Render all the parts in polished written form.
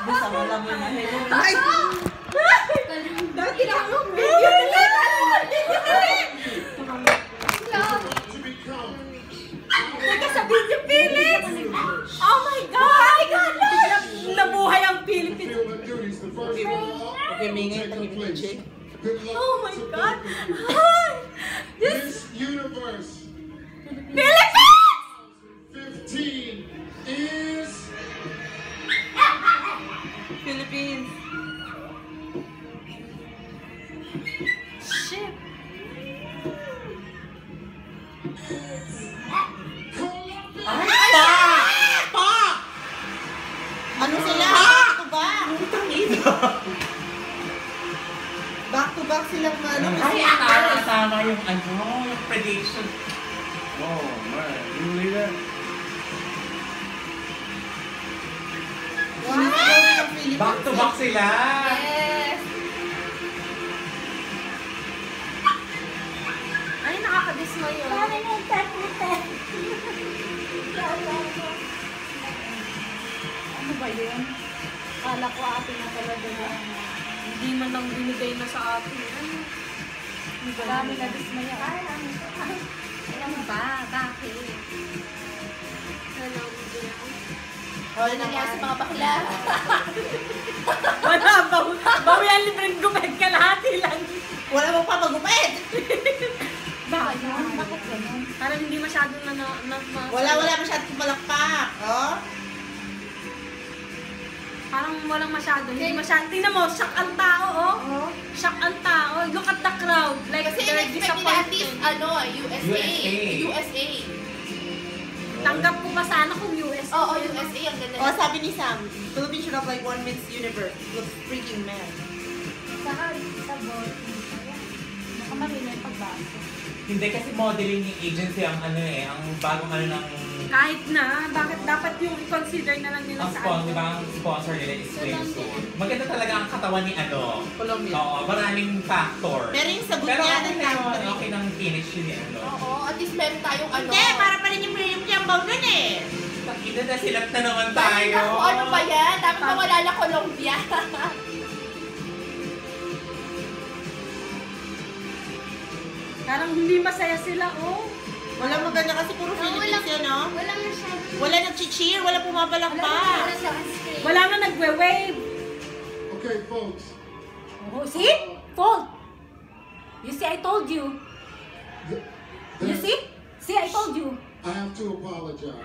Basta wala mo na. Ay! Dati lang yung video nila! Teka sa video, Philips! Oh my God! Biglang nabuhay ang Philippines! Okay, mingay tayo ni Jake. Oh my God! Hi! This universe Philippines! 15 is Philippines. Shit! Ay, pa! Ano sila? Back to back silang ano. Ay, tama yung yung prediction. oh man, you believe that? Back to back sila. Yes! Ay, nakakadismay yun. Parang yung tet-tet. Ano ba yun? Kala ko atin na talaga na. Hindi man lang binigay na sa atin. Marami na dismay. Ay, alam mo ba? Bakit? Alam mo ba? Hoy, nangyari sa mga bakla. Wala ba? Bawi ang libreng gumag kalahati lang. Wala mo pa magupit. Bakit yun? Bakit ganun? Parang hindi masyadong Wala masyadong palakpak. Oh? Parang walang masyado. Hindi masyado. Tingnan mo, shock ang tao, oh. Shock ang tao. Look at the crowd. Like, Kasi they're in-expect nila at disappointed. least, USA. Tanggap ko pa sana kung US. Oo, USA ang ganda. Oh, sabi ni Sam, Philippines should have like one Miss Universe. Looks freaking mad. Saka sa board. Baka mali na yung pagbaso. Hindi kasi modeling yung agency ang ang bagong ng Kahit na, bakit dapat yung i-consider na lang nila ang sa sponsor, diba, ang sponsor nila is Swimsuit. Maganda talaga ang katawan ni Colombia. Oo, maraming factor. Pero yung sagot Pero niya okay ng na yun, country. okay ng finish yun ni Oo, at least meron tayong Hindi, para pa rin yung jambang nun eh. Pakita na silat na naman Tayo. tayo. Ano ba yan? Dapat mawala na Colombia. Parang hindi masaya sila, oh. Wala maganda kasi puro Philippines yan, no? Wala masyado. Wala nag-cheer, wala pumabalakpak. Wala nga nagwe-wave. Okay, folks. Oh, see? Fault. You see, I told you. You see? See, I told you. I have to apologize.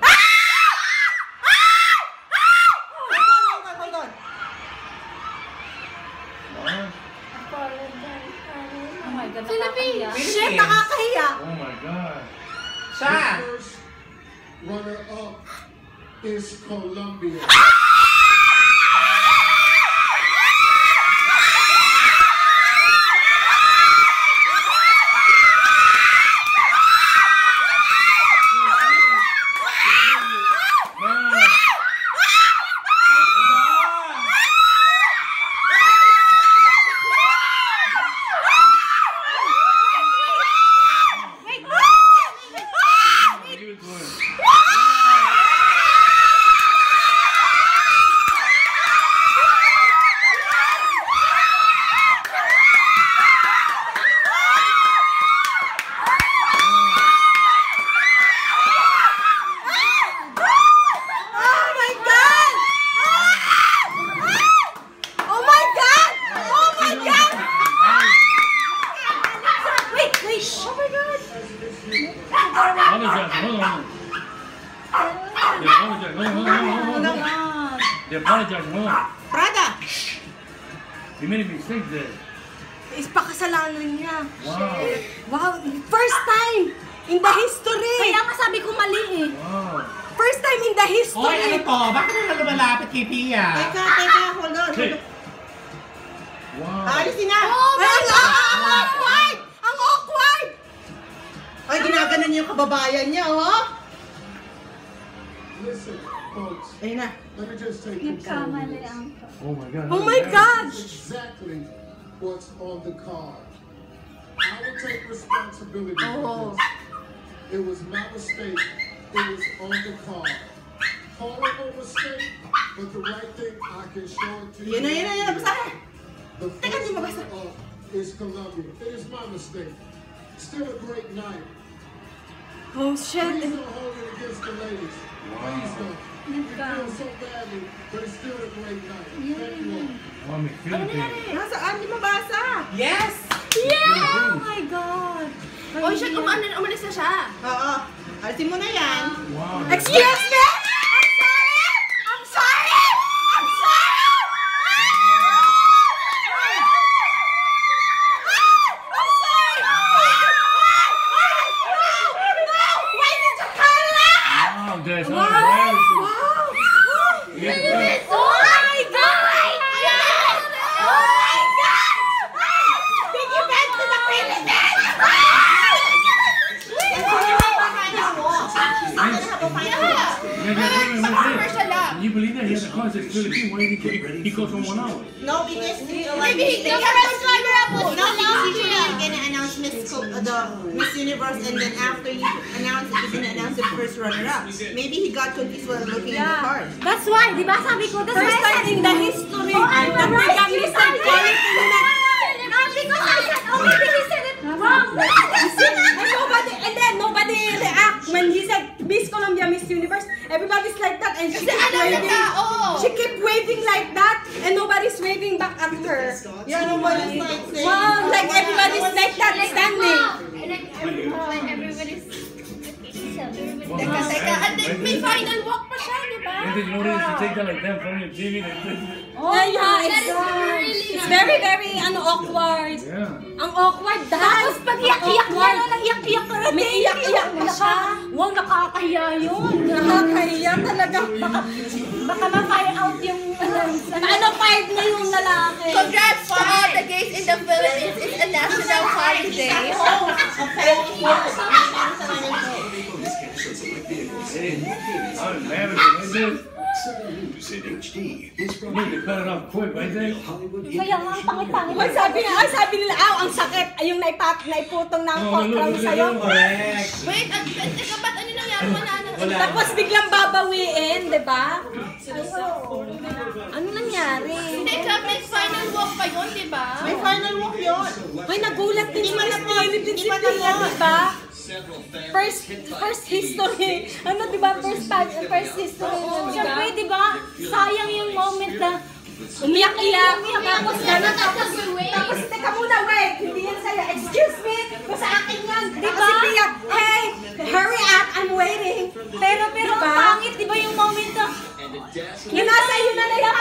Hold on. Oh my God, Philippines. nakakahiya. Shit, nakakahiya. Oh my God. Siya! The first runner-up is Colombia. They apologize. No. Prada! You made a mistake there. Is pakasalanan niya. Wow. Wow, first time in the history. Kaya nga sabi ko mali eh. Wow. First time in the Hoy, ano history. to? Bakit na lumalapit kay Pia? Teka, hold on. Hey. Wow. Aalisin na! Oh my God! Ang awkward! Ang awkward! Ay, ginaganon niya yung kababayan niya, oh! Listen, folks. Ayun na. Let me just take control of this. Oh my God. Oh my God! Exactly what's on the card. I will take responsibility for this. It was my mistake. It was on the card. Horrible mistake. But the right thing I can show it to you. Yun na, basahin. The Teka, di first mabasa. runner-up is Colombia. It is my mistake. Still a great night. Oh, Please shit. don't hold it against the ladies. Please don't. We feel so badly, but it's still a great night. Thank you all. Oh, may Philippines. Nasaan? Di mabasa. Yes! Yeah! Oh my God! Oh, shit, umalis na siya. Oo. Alisin mo na yan. Wow. Excuse me! I'm sorry! I'm sorry! I'm sorry! No! Why did you call that? Wow, guys. Wow! Wow. Wow! Yeah. Oh my God! Oh my God! Did you get to the Philippines? Can you believe that? He had a car that says Philippines. Why did he go from 1 hour? No, because Maybe he the first runner-up was no, because usually Colombia. you're gonna announce the Miss Universe, and then after you announce it, you're gonna announce the first runner-up. Maybe he got confused while looking at the card. That's why, di ba sabi ko, first time in the history that they got listed quality women. Because I said, oh, maybe he said it wrong. And then nobody react when he said Miss Colombia, Miss Universe. Everybody's like that, and she kept waving. She kept waving like that, and nobody's waving back at her. Yeah, nobody's like saying. Wow, like everybody's like that, standing. Everybody's... Teka, and then may final walk pa siya, di ba? And then you know they used to take that like that from your TV. Oh yeah, it's very, very awkward. Yeah. Ang awkward dahil. Tapos pag iyak-iyak niya, iyak-iyak ka rin. May iyak-iyak na siya. Wow, nakakahiya yun. Nakakahiya talaga. Baka ma-fire out yung fired na yung lalaki. Congrats to all the gays in the Philippines. It's a national holiday. I'm embarrassed. You need to cut it off quick, right there. Kaya nga, ang pangit-pangit. Ay, sabi nila, ang sakit. Ay, yung naiputong ng crown sa'yo. Correct. Wait, teka, ba't ano nangyari mananang? Wala. Tapos biglang babawiin, di ba? Ano nangyari? Teka, may final walk pa yun, di ba? May final walk yun. Ay, nagulat din si Miss Philippines, di ba? First history. Ano, di ba? First history. Siyempre, di ba? Sayang yung moment na umiyak-iyak. Tapos gano'n. Tapos, teka muna, wait. Hindi yan sa'yo. Excuse me. Kung sa akin yan. Di ba? Hey, hurry up. I'm waiting. Pero ang pangit, di ba yung moment na yung nasa iyo na naiyak.